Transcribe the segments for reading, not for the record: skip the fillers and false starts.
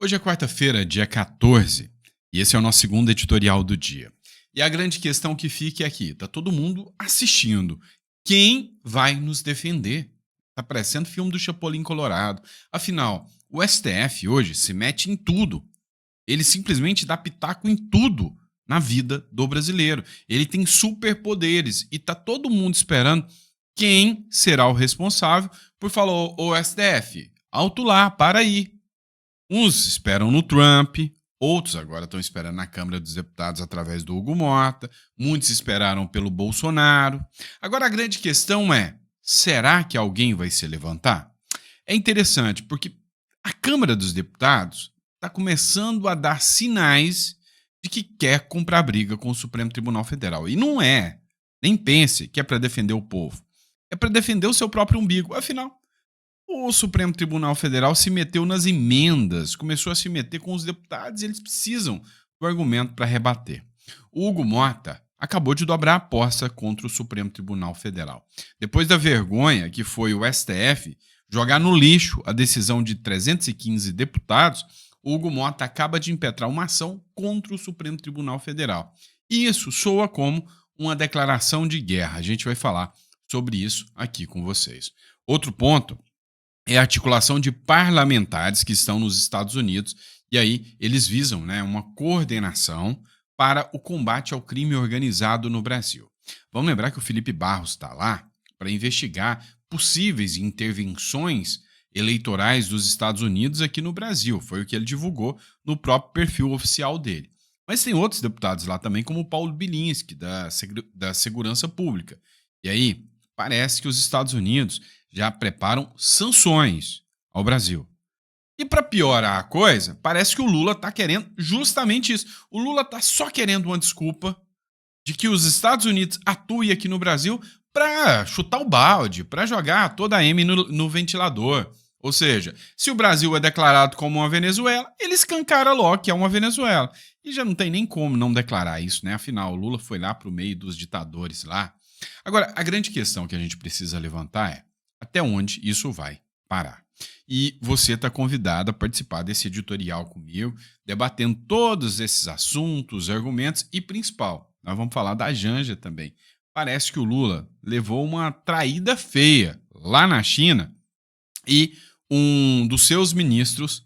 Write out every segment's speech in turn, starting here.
Hoje é quarta-feira, dia 14, e esse é o nosso segundo editorial do dia. E a grande questão que fica é aqui, tá todo mundo assistindo. Quem vai nos defender? Tá parecendo filme do Chapolin Colorado. Afinal, o STF hoje se mete em tudo. Ele simplesmente dá pitaco em tudo na vida do brasileiro. Ele tem superpoderes e tá todo mundo esperando quem será o responsável por falar, ô STF, alto lá, para aí. Uns esperam no Trump, outros agora estão esperando na Câmara dos Deputados através do Hugo Mota, muitos esperaram pelo Bolsonaro. Agora a grande questão é, será que alguém vai se levantar? É interessante porque a Câmara dos Deputados está começando a dar sinais de que quer comprar briga com o Supremo Tribunal Federal. E não é, nem pense que é para defender o povo. É para defender o seu próprio umbigo. Afinal, o Supremo Tribunal Federal se meteu nas emendas, começou a se meter com os deputados e eles precisam do argumento para rebater. O Hugo Mota acabou de dobrar a aposta contra o Supremo Tribunal Federal. Depois da vergonha que foi o STF jogar no lixo a decisão de 315 deputados, o Hugo Mota acaba de impetrar uma ação contra o Supremo Tribunal Federal. E isso soa como uma declaração de guerra. A gente vai falar sobre isso aqui com vocês. Outro ponto é a articulação de parlamentares que estão nos Estados Unidos, e aí eles visam uma coordenação para o combate ao crime organizado no Brasil. Vamos lembrar que o Felipe Barros está lá para investigar possíveis intervenções eleitorais dos Estados Unidos aqui no Brasil. Foi o que ele divulgou no próprio perfil oficial dele. Mas tem outros deputados lá também, como o Paulo Bilinski, da Segurança Pública. E aí, parece que os Estados Unidos já preparam sanções ao Brasil. E para piorar a coisa, parece que o Lula está querendo justamente isso. O Lula está só querendo uma desculpa de que os Estados Unidos atuem aqui no Brasil para chutar o balde, para jogar toda a M no ventilador. Ou seja, se o Brasil é declarado como uma Venezuela, ele escancara logo que é uma Venezuela. E já não tem nem como não declarar isso, né? Afinal, o Lula foi lá para o meio dos ditadores lá. Agora, a grande questão que a gente precisa levantar é até onde isso vai parar. E você está convidado a participar desse editorial comigo, debatendo todos esses assuntos, argumentos e, principal, nós vamos falar da Janja também. Parece que o Lula levou uma traída feia lá na China e um dos seus ministros,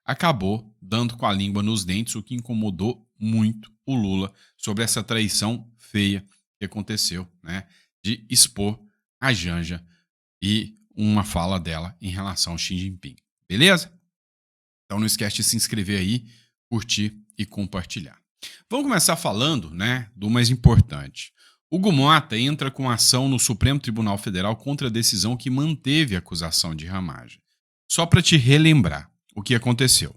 acabou dando com a língua nos dentes, o que incomodou muito o Lula sobre essa traição feia que aconteceu, de expor a Janja e uma fala dela em relação ao Xi Jinping. Beleza? Então não esquece de se inscrever aí, curtir e compartilhar. Vamos começar falando, do mais importante. Hugo Mota entra com ação no Supremo Tribunal Federal contra a decisão que manteve a acusação de Ramagem. Só para te relembrar o que aconteceu.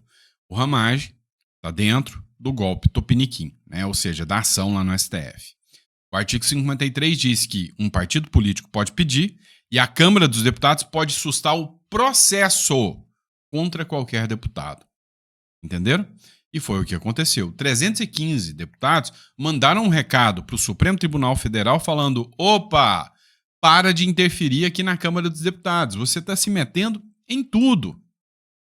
O Ramagem está dentro do golpe Tupiniquim, ou seja, da ação lá no STF. O artigo 53 diz que um partido político pode pedir e a Câmara dos Deputados pode sustar o processo contra qualquer deputado. Entenderam? E foi o que aconteceu. 315 deputados mandaram um recado para o Supremo Tribunal Federal falando: opa, para de interferir aqui na Câmara dos Deputados, você está se metendo em tudo.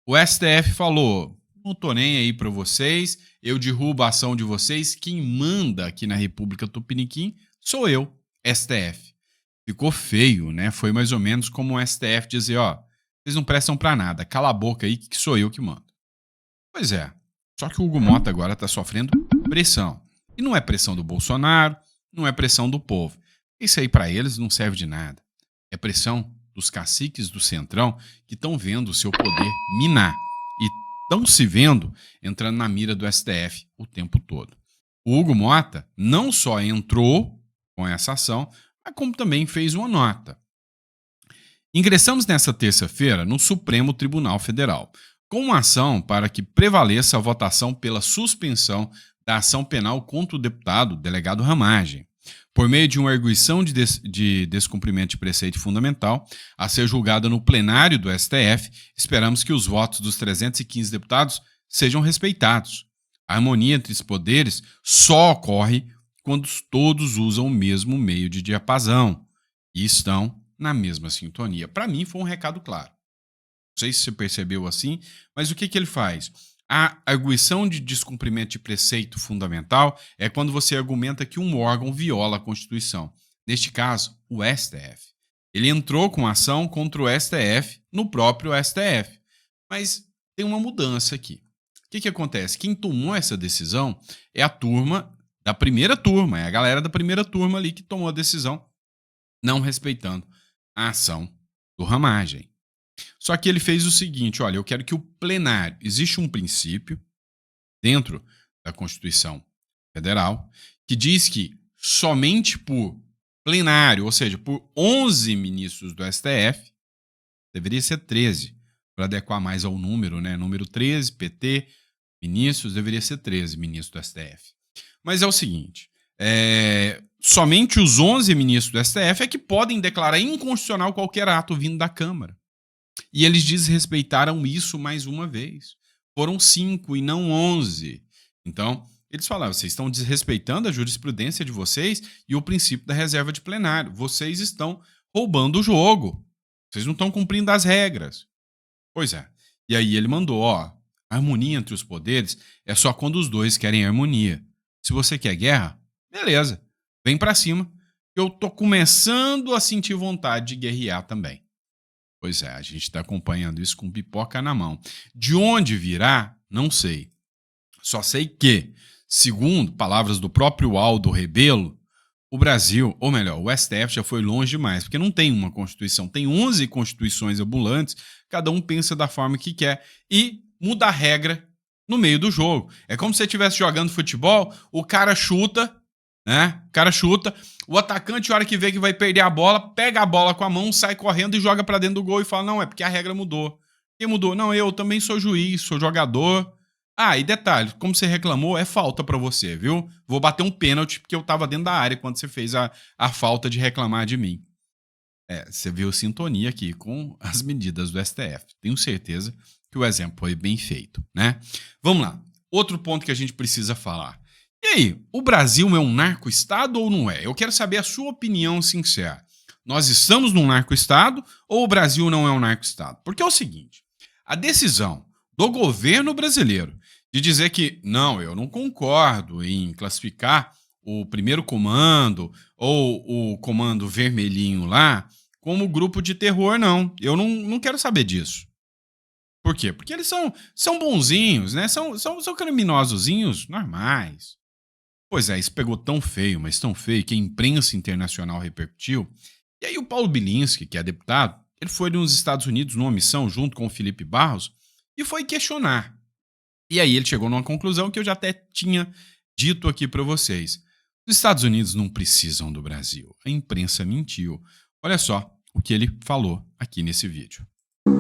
O STF falou: não tô nem aí para vocês, eu derrubo a ação de vocês, quem manda aqui na República Tupiniquim sou eu, STF. Ficou feio, Foi mais ou menos como o STF dizer, vocês não prestam para nada, cala a boca aí que sou eu que mando. Pois é, só que o Hugo Mota agora está sofrendo pressão. E não é pressão do Bolsonaro, não é pressão do povo. Isso aí para eles não serve de nada. É pressão dos caciques do Centrão que estão vendo o seu poder minar e estão se vendo entrando na mira do STF o tempo todo. O Hugo Mota não só entrou com essa ação, mas como também fez uma nota. Ingressamos nesta terça-feira no Supremo Tribunal Federal, com uma ação para que prevaleça a votação pela suspensão da ação penal contra o deputado delegado Ramagem. Por meio de uma arguição de descumprimento de preceito fundamental, a ser julgada no plenário do STF, esperamos que os votos dos 315 deputados sejam respeitados. A harmonia entre os poderes só ocorre quando todos usam o mesmo meio de diapasão e estão na mesma sintonia. Para mim, foi um recado claro. sei se você percebeu assim, mas o que ele faz? A arguição de descumprimento de preceito fundamental é quando você argumenta que um órgão viola a Constituição. Neste caso, o STF. Ele entrou com ação contra o STF no próprio STF. Mas tem uma mudança aqui. O que acontece? Quem tomou essa decisão é a turma da primeira turma, é a galera da primeira turma ali que tomou a decisão, não respeitando a ação do Ramagem. Só que ele fez o seguinte, olha, eu quero que o plenário, existe um princípio dentro da Constituição Federal que diz que somente por plenário, ou seja, por 11 ministros do STF, deveria ser 13, para adequar mais ao número, né? Número 13, PT, ministros, deveria ser 13 ministros do STF. Mas é o seguinte, somente os 11 ministros do STF é que podem declarar inconstitucional qualquer ato vindo da Câmara. E eles desrespeitaram isso mais uma vez. Foram 5 e não 11. Então, eles falaram, vocês estão desrespeitando a jurisprudência de vocês e o princípio da reserva de plenário. Vocês estão roubando o jogo. Vocês não estão cumprindo as regras. Pois é. E aí ele mandou, harmonia entre os poderes é só quando os dois querem harmonia. Se você quer guerra, beleza, vem pra cima. Eu tô começando a sentir vontade de guerrear também. Pois é, a gente está acompanhando isso com pipoca na mão. De onde virá, não sei. Só sei que, segundo palavras do próprio Aldo Rebelo, o Brasil, ou melhor, o STF já foi longe demais, porque não tem uma Constituição, tem 11 constituições ambulantes, cada um pensa da forma que quer e muda a regra no meio do jogo. É como se você estivesse jogando futebol, o cara chuta, né? O cara chuta, o atacante, a hora que vê que vai perder a bola, pega a bola com a mão, sai correndo e joga pra dentro do gol e fala, não, é porque a regra mudou. Quem mudou? Não, eu também sou juiz, sou jogador. E detalhe, como você reclamou, é falta pra você, viu? Vou bater um pênalti porque eu tava dentro da área quando você fez a falta de reclamar de mim. Você viu sintonia aqui com as medidas do STF. Tenho certeza que o exemplo foi bem feito, né? Vamos lá. Outro ponto que a gente precisa falar. E aí, o Brasil é um narco-estado ou não é? Eu quero saber a sua opinião sincera. Nós estamos num narco-estado ou o Brasil não é um narco-estado? Porque é o seguinte, a decisão do governo brasileiro de dizer que, não, eu não concordo em classificar o primeiro comando ou o comando vermelhinho lá como grupo de terror, não. Eu não quero saber disso. Por quê? Porque eles são bonzinhos, né? São criminosozinhos normais. Pois é, isso pegou tão feio, mas tão feio, que a imprensa internacional repercutiu. E aí o Paulo Bilinski, que é deputado, ele foi nos Estados Unidos numa missão junto com o Felipe Barros e foi questionar. E aí ele chegou numa conclusão que eu já até tinha dito aqui para vocês. Os Estados Unidos não precisam do Brasil. A imprensa mentiu. Olha só o que ele falou aqui nesse vídeo.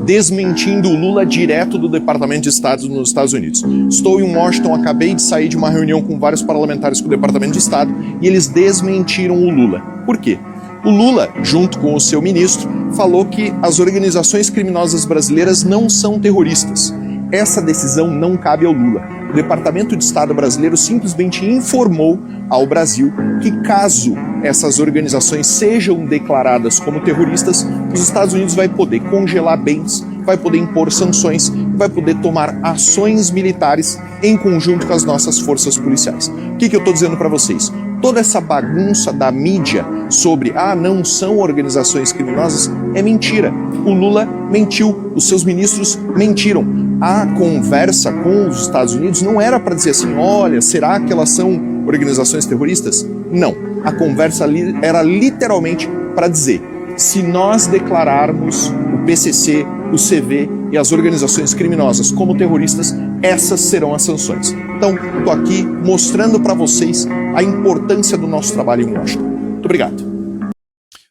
Desmentindo o Lula direto do Departamento de Estado nos Estados Unidos. Estou em Washington, acabei de sair de uma reunião com vários parlamentares do Departamento de Estado e eles desmentiram o Lula. Por quê? O Lula, junto com o seu ministro, falou que as organizações criminosas brasileiras não são terroristas. Essa decisão não cabe ao Lula. O Departamento de Estado brasileiro simplesmente informou ao Brasil que caso essas organizações sejam declaradas como terroristas, os Estados Unidos vai poder congelar bens, vai poder impor sanções, vai poder tomar ações militares em conjunto com as nossas forças policiais. O que eu estou dizendo para vocês? Toda essa bagunça da mídia sobre não são organizações criminosas é mentira. O Lula mentiu, os seus ministros mentiram. A conversa com os Estados Unidos não era para dizer assim, olha, será que elas são organizações terroristas? Não. A conversa ali era literalmente para dizer, se nós declararmos o PCC, o CV e as organizações criminosas como terroristas, essas serão as sanções. Então, estou aqui mostrando para vocês a importância do nosso trabalho em Washington. Muito obrigado.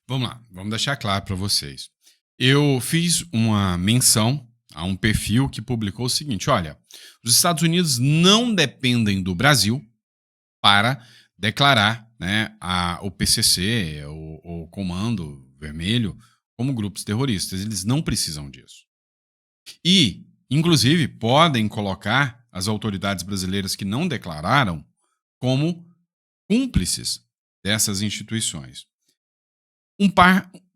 Vamos lá, vamos deixar claro para vocês. Eu fiz uma menção a um perfil que publicou o seguinte, olha, os Estados Unidos não dependem do Brasil para declarar, né, o PCC, o Comando Vermelho, como grupos terroristas. Eles não precisam disso. E, inclusive, podem colocar as autoridades brasileiras que não declararam como cúmplices dessas instituições.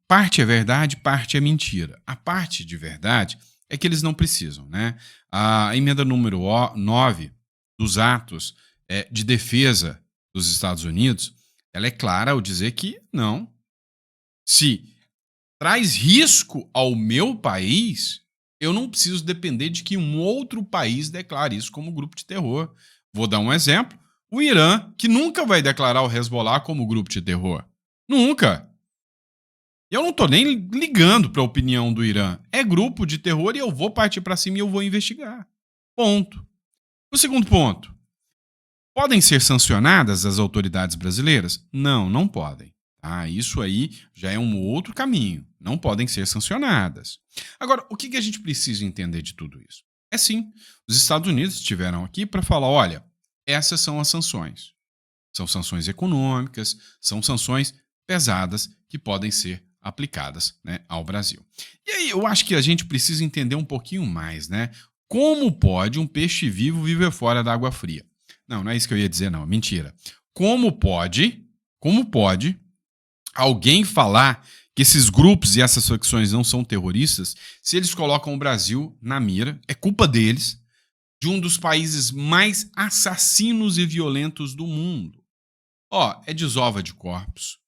Parte é verdade, parte é mentira. A parte de verdade é que eles não precisam, né? A emenda número 9 dos atos de defesa dos Estados Unidos, ela é clara ao dizer que não. Se traz risco ao meu país, eu não preciso depender de que um outro país declare isso como grupo de terror. Vou dar um exemplo. O Irã, que nunca vai declarar o Hezbollah como grupo de terror. Nunca. Eu não tô nem ligando para a opinião do Irã. É grupo de terror e eu vou partir para cima e eu vou investigar. Ponto. O segundo ponto. Podem ser sancionadas as autoridades brasileiras? Não, não podem. Isso aí já é um outro caminho. Não podem ser sancionadas. Agora, o que a gente precisa entender de tudo isso? É sim, os Estados Unidos estiveram aqui para falar, olha, essas são as sanções. São sanções econômicas, são sanções pesadas que podem ser aplicadas, né, ao Brasil. E aí eu acho que a gente precisa entender um pouquinho mais, né? Como pode um peixe vivo viver fora da água fria? Não é isso que eu ia dizer, não. Mentira. Como pode alguém falar que esses grupos e essas facções não são terroristas se eles colocam o Brasil na mira? É culpa deles, de um dos países mais assassinos e violentos do mundo. É desova de corpos,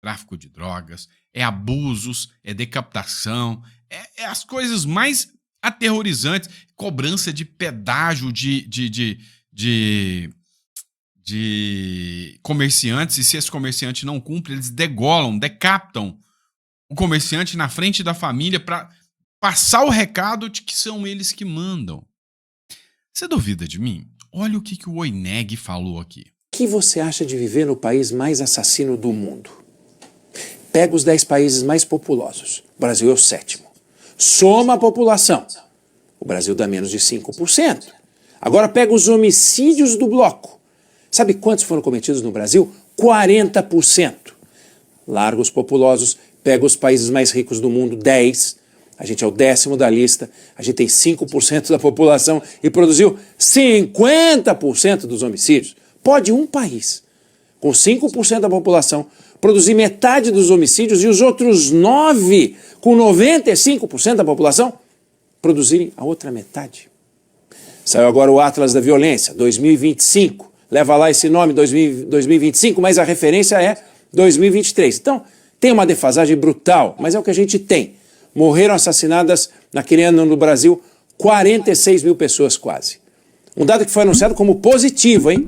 tráfico de drogas, é abusos, é decapitação, é as coisas mais aterrorizantes, cobrança de pedágio de comerciantes, e se esse comerciante não cumpre, eles degolam, decapitam o comerciante na frente da família para passar o recado de que são eles que mandam. Você duvida de mim? Olha o que o Oineg falou aqui. O que você acha de viver no país mais assassino do mundo? Pega os 10 países mais populosos. O Brasil é o 7º. Soma a população. O Brasil dá menos de 5%. Agora pega os homicídios do bloco. Sabe quantos foram cometidos no Brasil? 40%. Larga os populosos, pega os países mais ricos do mundo, 10%. A gente é o 10º da lista, a gente tem 5% da população e produziu 50% dos homicídios. Pode um país, com 5% da população, produzir metade dos homicídios e os outros 9%, com 95% da população, produzirem a outra metade. Saiu agora o Atlas da Violência, 2025. Leva lá esse nome, 2025, mas a referência é 2023. Então, tem uma defasagem brutal, mas é o que a gente tem. Morreram assassinadas naquele ano no Brasil 46 mil pessoas quase. Um dado que foi anunciado como positivo, hein?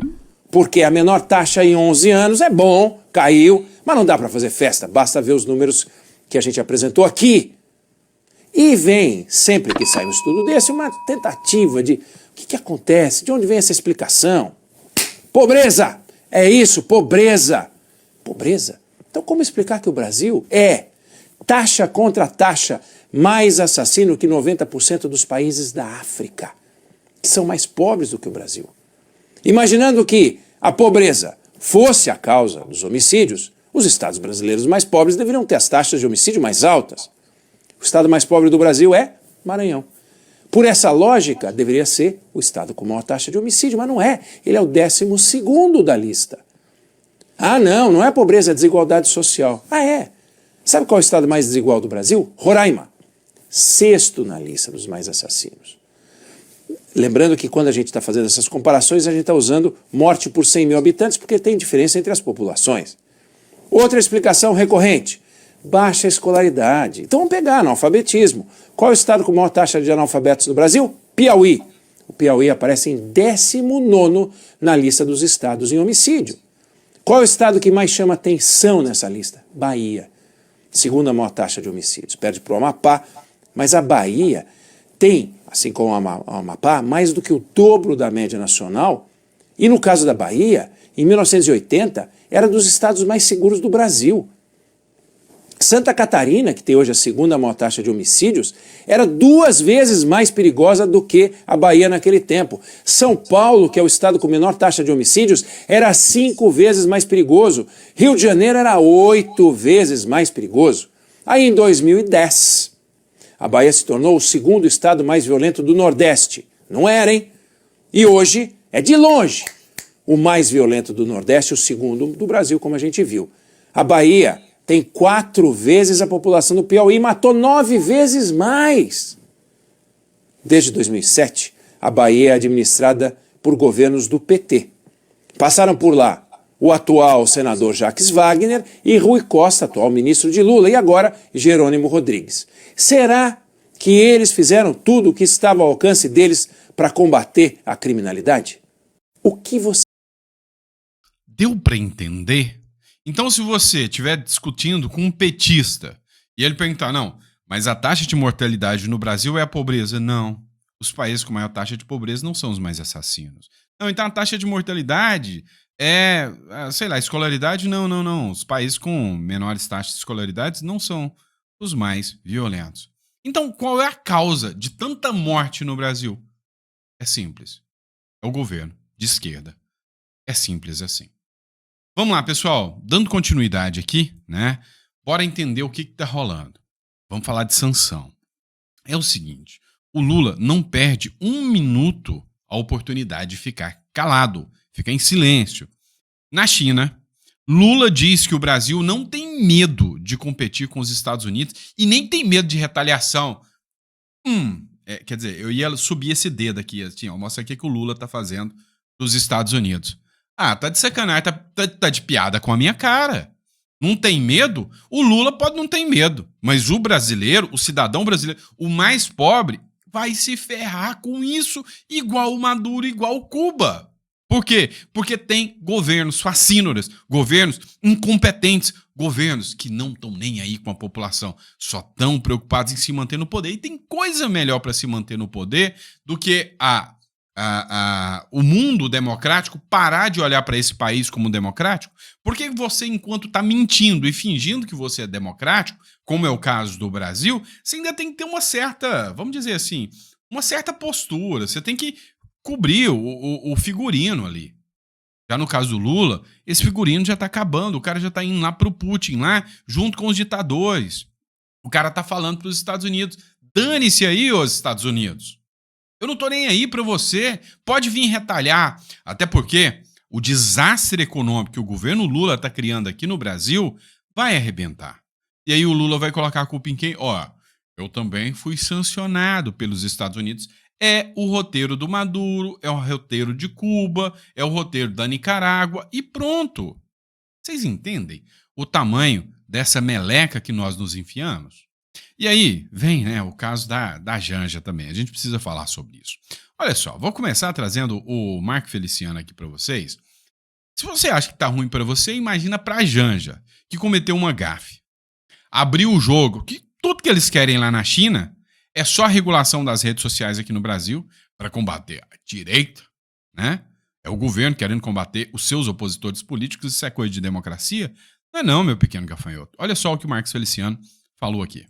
Porque a menor taxa em 11 anos é bom, caiu, mas não dá para fazer festa, basta ver os números que a gente apresentou aqui. E vem, sempre que sai um estudo desse, uma tentativa de o que acontece, de onde vem essa explicação? Pobreza! É isso, pobreza! Pobreza? Então como explicar que o Brasil é taxa contra taxa mais assassino que 90% dos países da África, que são mais pobres do que o Brasil? Imaginando que a pobreza fosse a causa dos homicídios, os estados brasileiros mais pobres deveriam ter as taxas de homicídio mais altas. O estado mais pobre do Brasil é Maranhão. Por essa lógica, deveria ser o estado com maior taxa de homicídio, mas não é. Ele é o 12º da lista. Não é pobreza, é desigualdade social. É. Sabe qual é o estado mais desigual do Brasil? Roraima. 6º na lista dos mais assassinos. Lembrando que quando a gente está fazendo essas comparações, a gente está usando morte por 100 mil habitantes, porque tem diferença entre as populações. Outra explicação recorrente, baixa escolaridade. Então vamos pegar analfabetismo. Qual é o estado com maior taxa de analfabetos no Brasil? Piauí. O Piauí aparece em 19º na lista dos estados em homicídio. Qual é o estado que mais chama atenção nessa lista? Bahia. 2ª maior taxa de homicídios. Perde para o Amapá, mas a Bahia tem, assim como o Amapá, mais do que o dobro da média nacional. E no caso da Bahia, em 1980, era dos estados mais seguros do Brasil. Santa Catarina, que tem hoje a 2ª maior taxa de homicídios, era 2 vezes mais perigosa do que a Bahia naquele tempo. São Paulo, que é o estado com menor taxa de homicídios, era 5 vezes mais perigoso. Rio de Janeiro era 8 vezes mais perigoso. Aí em 2010, a Bahia se tornou o 2º estado mais violento do Nordeste. Não era, hein? E hoje é de longe o mais violento do Nordeste, o 2º do Brasil, como a gente viu. A Bahia tem 4 vezes a população do Piauí e matou 9 vezes mais. Desde 2007, a Bahia é administrada por governos do PT. Passaram por lá o atual senador Jacques Wagner e Rui Costa, atual ministro de Lula, e agora Jerônimo Rodrigues. Será que eles fizeram tudo o que estava ao alcance deles para combater a criminalidade? O que você... Deu para entender? Então, se você estiver discutindo com um petista e ele perguntar, não, mas a taxa de mortalidade no Brasil é a pobreza? Não. Os países com maior taxa de pobreza não são os mais assassinos. Não, então a taxa de mortalidade é, sei lá, escolaridade? Não. Os países com menores taxas de escolaridade não são os mais violentos. Então, qual é a causa de tanta morte no Brasil? É simples. É o governo de esquerda. É simples assim. Vamos lá, pessoal. Dando continuidade aqui, né? Bora entender o que está rolando. Vamos falar de sanção. É o seguinte, o Lula não perde um minuto a oportunidade de ficar calado, ficar em silêncio. Na China, Lula diz que o Brasil não tem medo de competir com os Estados Unidos e nem tem medo de retaliação. Quer dizer, eu ia subir esse dedo aqui, assim, ó, mostra aqui o que o Lula tá fazendo dos Estados Unidos. Ah, tá de sacanagem, tá de piada com a minha cara. Não tem medo? O Lula pode não ter medo, mas o brasileiro, o cidadão brasileiro, o mais pobre, vai se ferrar com isso igual o Maduro, igual o Cuba. Por quê? Porque tem governos fascínoras, governos incompetentes, governos que não estão nem aí com a população, só estão preocupados em se manter no poder. E tem coisa melhor para se manter no poder do que o mundo democrático parar de olhar para esse país como democrático. Porque você, enquanto está mentindo e fingindo que você é democrático, como é o caso do Brasil, você ainda tem que ter uma certa, vamos dizer assim, uma certa postura. Você tem que cobrir o figurino ali. Já no caso do Lula, esse figurino já tá acabando, o cara já tá indo lá pro Putin, lá, junto com os ditadores. O cara tá falando pros Estados Unidos, dane-se aí, os Estados Unidos. Eu não tô nem aí pra você, pode vir retalhar. Até porque o desastre econômico que o governo Lula tá criando aqui no Brasil vai arrebentar. E aí o Lula vai colocar a culpa em quem? Ó, eu também fui sancionado pelos Estados Unidos. É o roteiro do Maduro, é o roteiro de Cuba, é o roteiro da Nicarágua e pronto. Vocês entendem o tamanho dessa meleca que nós nos enfiamos? E aí vem, né, o caso da Janja também. A gente precisa falar sobre isso. Olha só, vou começar trazendo o Marco Feliciano aqui para vocês. Se você acha que tá ruim para você, imagina pra Janja, que cometeu uma gafe. Abriu o jogo, que tudo que eles querem lá na China é só a regulação das redes sociais aqui no Brasil para combater a direita, né? É o governo querendo combater os seus opositores políticos, isso é coisa de democracia? Não, meu pequeno gafanhoto. Olha só o que o Marcos Feliciano falou aqui.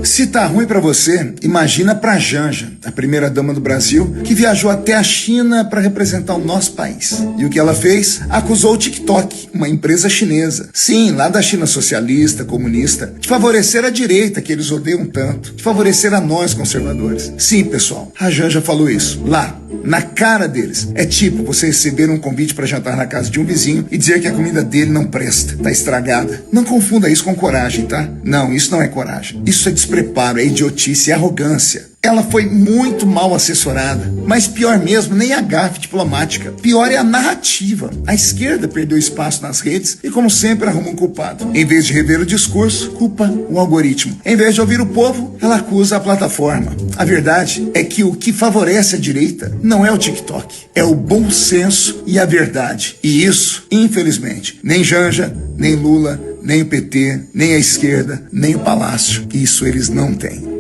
Se tá ruim pra você, imagina pra Janja, a primeira-dama do Brasil, que viajou até a China para representar o nosso país. E o que ela fez? Acusou o TikTok, uma empresa chinesa. Sim, lá da China socialista, comunista, de favorecer a direita, que eles odeiam tanto, de favorecer a nós conservadores. Sim, pessoal, a Janja falou isso, lá, na cara deles. É tipo você receber um convite para jantar na casa de um vizinho e dizer que a comida dele não presta, tá estragada. Não confunda isso com coragem, tá? Não, isso não é coragem. Isso é despreparo, é idiotice, é arrogância. Ela foi muito mal assessorada, mas pior mesmo, nem a gafe diplomática. Pior é a narrativa. A esquerda perdeu espaço nas redes e, como sempre, arruma um culpado. Em vez de rever o discurso, culpa o algoritmo. Em vez de ouvir o povo, ela acusa a plataforma. A verdade é que o que favorece a direita não é o TikTok, é o bom senso e a verdade. E isso, infelizmente, nem Janja, nem Lula, nem o PT, nem a esquerda, nem o Palácio, isso eles não têm.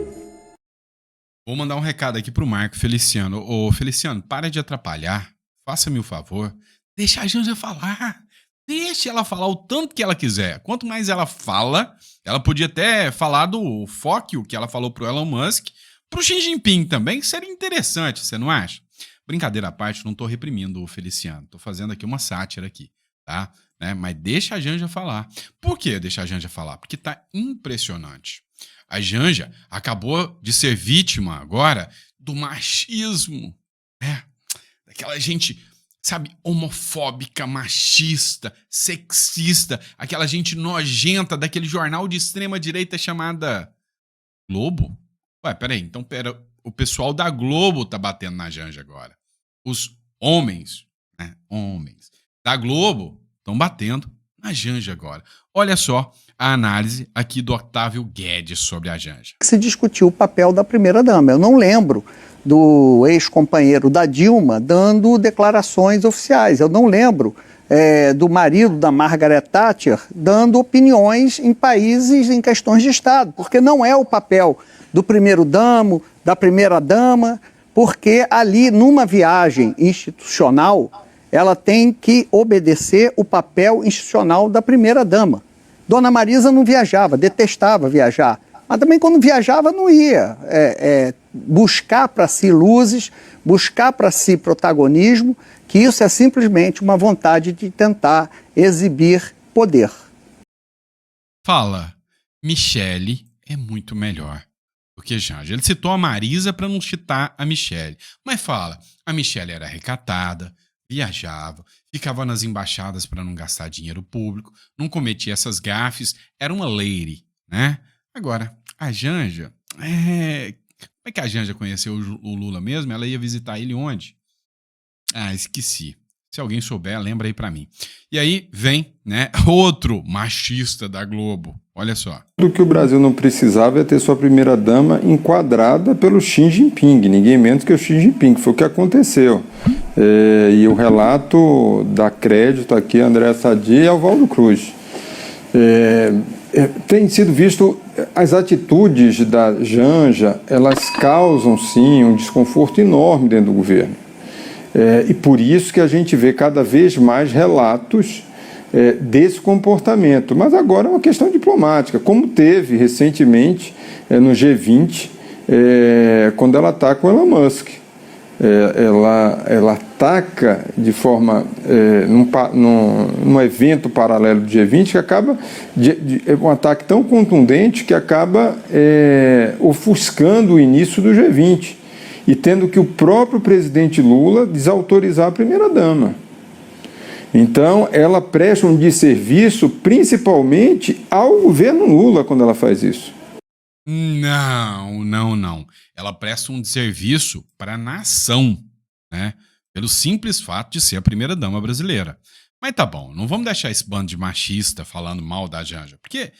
Vou mandar um recado aqui pro Marco Feliciano. Ô, Feliciano, para de atrapalhar. Faça-me o favor. Deixa a Janja falar. Deixa ela falar o tanto que ela quiser. Quanto mais ela fala, ela podia até falar do fóquio que ela falou pro Elon Musk, pro Xi Jinping também, que seria interessante, você não acha? Brincadeira à parte, não tô reprimindo o Feliciano. Tô fazendo aqui uma sátira aqui, tá? Né? Mas deixa a Janja falar. Por que deixar a Janja falar? Porque tá impressionante. A Janja acabou de ser vítima agora do machismo, né? Daquela gente, sabe, homofóbica, machista, sexista, aquela gente nojenta daquele jornal de extrema direita chamada Globo. Ué, peraí, então o pessoal da Globo tá batendo na Janja agora. Os homens, né? Homens da Globo estão batendo na Janja agora. Olha só a análise aqui do Otávio Guedes sobre a Janja. Se discutiu o papel da primeira-dama. Eu não lembro do ex-companheiro da Dilma dando declarações oficiais. Eu não lembro do marido da Margaret Thatcher dando opiniões em países em questões de Estado, porque não é o papel do primeiro-damo, da primeira-dama, porque ali, numa viagem institucional, ela tem que obedecer o papel institucional da primeira-dama. Dona Marisa não viajava, detestava viajar, mas também quando viajava não ia buscar para si luzes, buscar para si protagonismo, que isso é simplesmente uma vontade de tentar exibir poder. Fala, Michele é muito melhor do que Janja. Ele citou a Marisa para não citar a Michele, mas fala, a Michele era recatada, viajava, ficava nas embaixadas para não gastar dinheiro público, não cometia essas gafes, era uma lady, né? Agora, a Janja, como é que a Janja conheceu o Lula mesmo? Ela ia visitar ele onde? Ah, esqueci. Se alguém souber, lembra aí pra mim. E aí vem, né, outro machista da Globo. Olha só. O que o Brasil não precisava é ter sua primeira-dama enquadrada pelo Xi Jinping. Ninguém menos que o Xi Jinping, que foi o que aconteceu. E o relato dá crédito aqui a André Sadi e ao Valdo Cruz. Tem sido visto, as atitudes da Janja, elas causam sim um desconforto enorme dentro do governo. E por isso que a gente vê cada vez mais relatos desse comportamento. Mas agora é uma questão diplomática, como teve recentemente no G20, quando ela está com Elon Musk. Ela ataca de forma, num evento paralelo do G20, que acaba, um ataque tão contundente que acaba ofuscando o início do G20. E tendo que o próprio presidente Lula desautorizar a primeira-dama. Então, ela presta um desserviço principalmente ao governo Lula quando ela faz isso. Não. Ela presta um desserviço para a nação, né? Pelo simples fato de ser a primeira-dama brasileira. Mas tá bom, não vamos deixar esse bando de machista falando mal da Janja, porque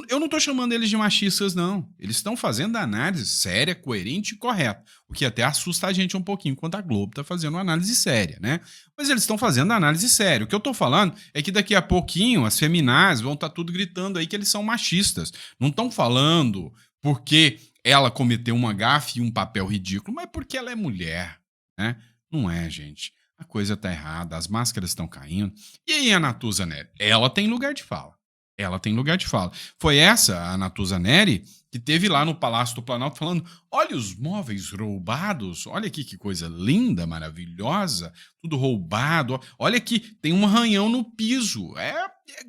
eu não tô chamando eles de machistas, não. Eles estão fazendo a análise séria, coerente e correta, o que até assusta a gente um pouquinho quando a Globo tá fazendo uma análise séria, né? Mas eles estão fazendo a análise séria. O que eu tô falando é que daqui a pouquinho as feminazes vão estar tudo gritando aí que eles são machistas. Não estão falando porque ela cometeu uma gafe e um papel ridículo, mas porque ela é mulher, né? Não é, gente. A coisa tá errada, as máscaras estão caindo. E aí a Natuza Neri? Ela tem lugar de fala. Foi essa, a Natuza Neri, que teve lá no Palácio do Planalto falando, olha os móveis roubados, olha aqui que coisa linda, maravilhosa, tudo roubado, olha aqui, tem um arranhão no piso, é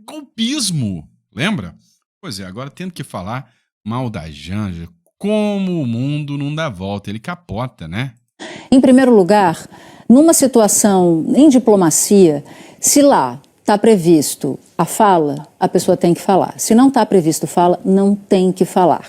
golpismo, lembra? Pois é, agora tendo que falar mal da Janja, como o mundo não dá volta, ele capota, né? Em primeiro lugar, numa situação em diplomacia, se lá está previsto a fala, a pessoa tem que falar. Se não está previsto fala, não tem que falar.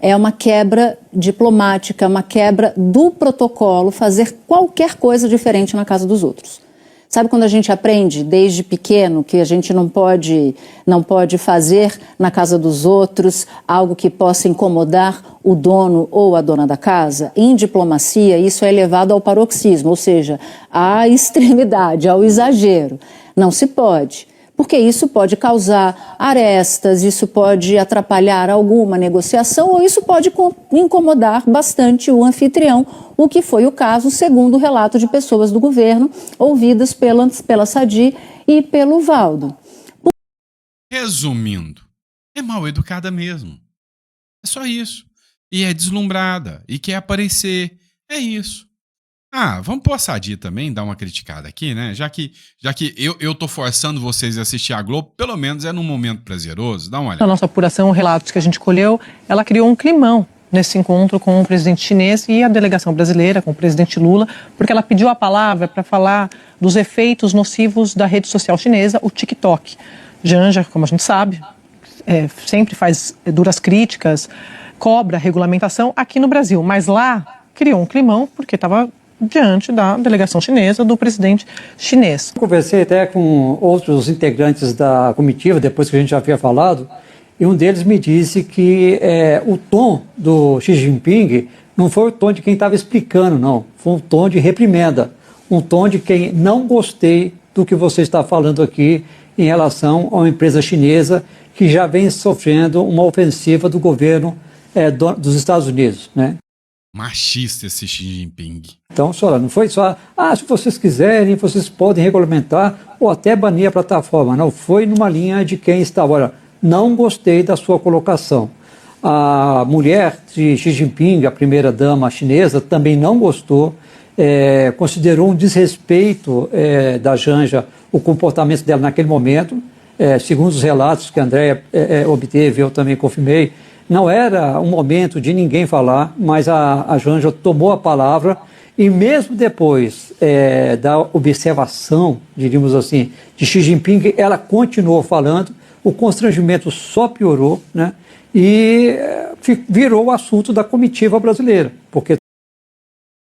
É uma quebra diplomática, uma quebra do protocolo fazer qualquer coisa diferente na casa dos outros. Sabe quando a gente aprende desde pequeno que a gente não pode fazer na casa dos outros algo que possa incomodar o dono ou a dona da casa? Em diplomacia, isso é levado ao paroxismo, ou seja, à extremidade, ao exagero. Não se pode, porque isso pode causar arestas, isso pode atrapalhar alguma negociação ou isso pode incomodar bastante o anfitrião, o que foi o caso, segundo o relato de pessoas do governo, ouvidas pela Sadi e pelo Valdo. Resumindo, é mal educada mesmo. É só isso. E é deslumbrada, e quer aparecer. É isso. Vamos pôr a Sadi também, dar uma criticada aqui, né? Já que eu tô forçando vocês a assistir a Globo, pelo menos é num momento prazeroso, dá uma olhada. Na nossa apuração, relatos que a gente colheu, ela criou um climão nesse encontro com o presidente chinês e a delegação brasileira, com o presidente Lula, porque ela pediu a palavra para falar dos efeitos nocivos da rede social chinesa, o TikTok. Janja, como a gente sabe, sempre faz duras críticas cobra regulamentação aqui no Brasil, mas lá criou um climão porque estava diante da delegação chinesa, do presidente chinês. Conversei até com outros integrantes da comitiva, depois que a gente já havia falado, e um deles me disse que o tom do Xi Jinping não foi o tom de quem estava explicando, não. Foi um tom de reprimenda, um tom de quem não gostei do que você está falando aqui em relação a uma empresa chinesa que já vem sofrendo uma ofensiva do governo dos Estados Unidos, né? Machista esse Xi Jinping. Então, senhora, não foi só, se vocês quiserem, vocês podem regulamentar ou até banir a plataforma. Não, foi numa linha de quem está. Olha, não gostei da sua colocação. A mulher de Xi Jinping, a primeira-dama chinesa, também não gostou, considerou um desrespeito da Janja o comportamento dela naquele momento. Segundo os relatos que a Andréa obteve, eu também confirmei, não era um momento de ninguém falar, mas a Janja tomou a palavra e mesmo depois da observação, diríamos assim, de Xi Jinping, ela continuou falando, o constrangimento só piorou, né? E virou o assunto da comitiva brasileira, porque...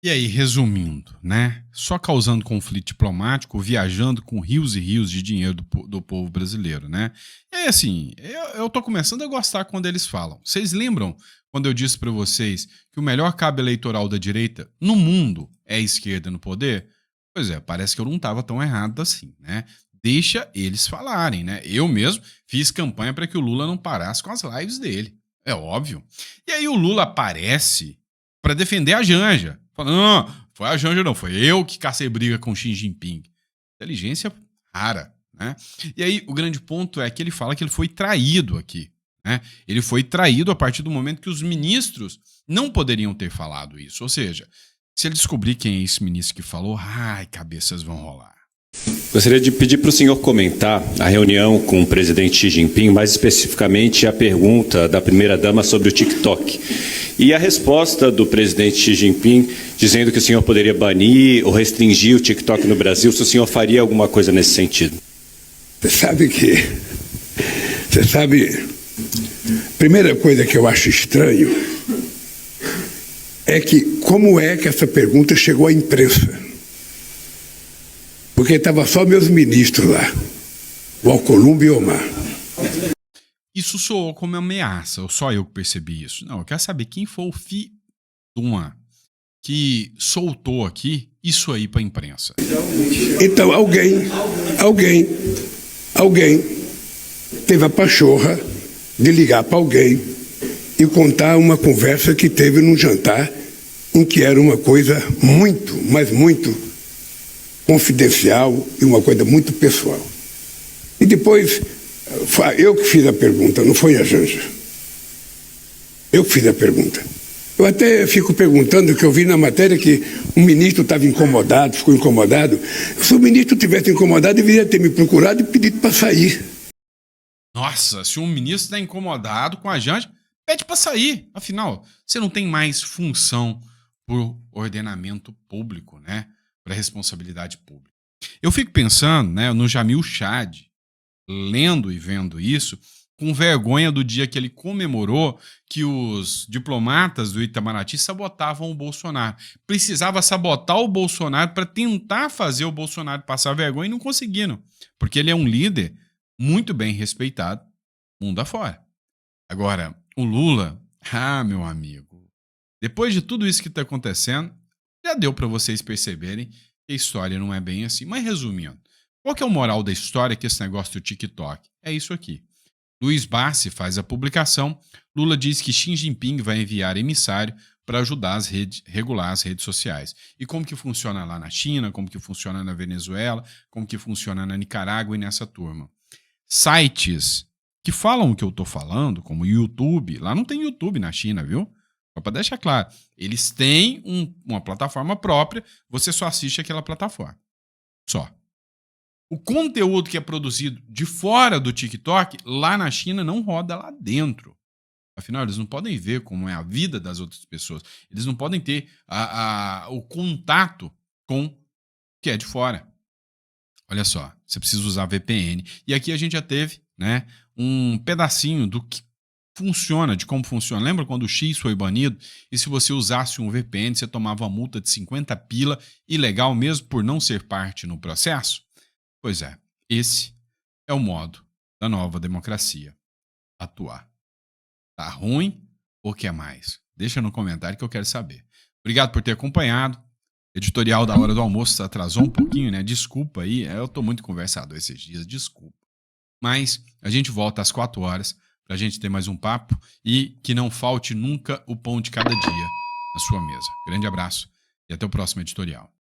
E aí, resumindo, né? Só causando conflito diplomático, viajando com rios e rios de dinheiro do povo brasileiro, né? E aí, assim, eu tô começando a gostar quando eles falam. Vocês lembram quando eu disse para vocês que o melhor cabo eleitoral da direita no mundo é a esquerda no poder? Pois é, parece que eu não tava tão errado assim, né? Deixa eles falarem, né? Eu mesmo fiz campanha para que o Lula não parasse com as lives dele. É óbvio. E aí o Lula aparece para defender a Janja. Falando, não, foi a Janja não, foi eu que cacei briga com Xi Jinping. Inteligência rara, né? E aí o grande ponto é que ele fala que ele foi traído aqui, né? Ele foi traído a partir do momento que os ministros não poderiam ter falado isso. Ou seja, se ele descobrir quem é esse ministro que falou, cabeças vão rolar. Gostaria de pedir para o senhor comentar a reunião com o presidente Xi Jinping, mais especificamente a pergunta da primeira-dama sobre o TikTok. E a resposta do presidente Xi Jinping dizendo que o senhor poderia banir ou restringir o TikTok no Brasil, se o senhor faria alguma coisa nesse sentido. Você sabe, primeira coisa que eu acho estranho é que como é que essa pergunta chegou à imprensa? Porque estava só meus ministros lá, o Alcolumbre e o Omar. Isso soou como ameaça, ou só eu que percebi isso? Não, eu quero saber quem foi o Fiduma que soltou aqui isso aí para a imprensa. Então alguém teve a pachorra de ligar para alguém e contar uma conversa que teve num jantar em que era uma coisa muito, mas muito confidencial e uma coisa muito pessoal. E depois, eu que fiz a pergunta, não foi a Janja. Eu que fiz a pergunta. Eu até fico perguntando, que eu vi na matéria que um ministro estava incomodado, ficou incomodado. Se o ministro tivesse incomodado, deveria ter me procurado e pedido para sair. Nossa, se um ministro está incomodado com a Janja, pede para sair. Afinal, você não tem mais função por ordenamento público, né? Para responsabilidade pública. Eu fico pensando, né, no Jamil Chad, lendo e vendo isso, com vergonha do dia que ele comemorou que os diplomatas do Itamaraty sabotavam o Bolsonaro. Precisava sabotar o Bolsonaro para tentar fazer o Bolsonaro passar vergonha e não conseguiram, porque ele é um líder muito bem respeitado mundo afora. Agora, o Lula, meu amigo, depois de tudo isso que está acontecendo, já deu para vocês perceberem que a história não é bem assim. Mas resumindo, qual que é o moral da história que esse negócio do TikTok? É isso aqui. Luiz Barsi faz a publicação. Lula diz que Xi Jinping vai enviar emissário para ajudar regular as redes sociais. E como que funciona lá na China, como que funciona na Venezuela, como que funciona na Nicarágua e nessa turma. Sites que falam o que eu tô falando, como o YouTube, lá não tem YouTube na China, viu? Só para deixar claro, eles têm uma plataforma própria, você só assiste aquela plataforma. Só. O conteúdo que é produzido de fora do TikTok, lá na China, não roda lá dentro. Afinal, eles não podem ver como é a vida das outras pessoas. Eles não podem ter o contato com o que é de fora. Olha só, você precisa usar VPN. E aqui a gente já teve, né, um pedacinho do que funciona, de como funciona. Lembra quando o X foi banido e se você usasse um VPN, você tomava uma multa de 50 pila, ilegal mesmo por não ser parte no processo? Pois é, esse é o modo da nova democracia atuar. Tá ruim ou quer mais? Deixa no comentário que eu quero saber. Obrigado por ter acompanhado. Editorial da hora do almoço atrasou um pouquinho, né? Desculpa aí, eu tô muito conversador esses dias, desculpa. Mas a gente volta às 4 horas pra gente ter mais um papo e que não falte nunca o pão de cada dia na sua mesa. Grande abraço e até o próximo editorial.